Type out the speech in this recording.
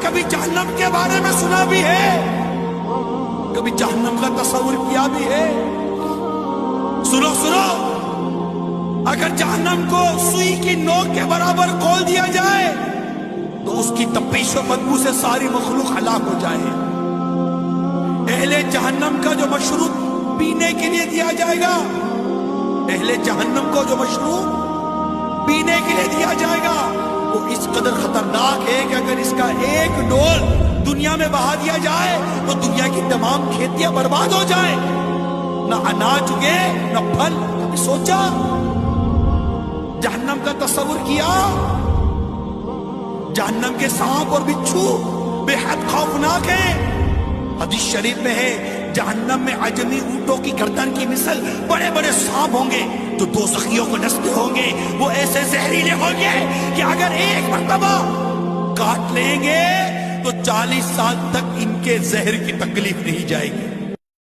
کبھی جہنم کے بارے میں سنا بھی ہے؟ کبھی جہنم کا تصور کیا بھی ہے؟ سنو سنو، اگر جہنم کو سوئی کی نوک کے برابر کھول دیا جائے تو اس کی تپش و بدبو سے ساری مخلوق ہلاک ہو جائے۔ اہل جہنم کا جو مشروب پینے کے لیے دیا جائے گا، اہل جہنم کو جو مشروب پینے کے لیے دیا جائے گا وہ اس قدر خطرناک ہے کہ اگر اس کا ایک ڈول دنیا میں بہا دیا جائے تو دنیا کی تمام کھیتیاں برباد ہو جائیں، نہ اناج اگے نہ پھل۔ کبھی سوچا؟ جہنم کا تصور کیا؟ جہنم کے سانپ اور بچھو بے حد خوفناک ہیں۔ حدیث شریف میں ہے جہنم میں عجمی اونٹوں کی گردن کی مثل بڑے بڑے سانپ ہوں گے جو دوزخیوں کو ڈستے ہوں گے۔ وہ ایسے زہریلے ہوں گے کہ اگر ایک مرتبہ کاٹ لیں گے تو 40 سال تک ان کے زہر کی تکلیف نہیں جائے گی۔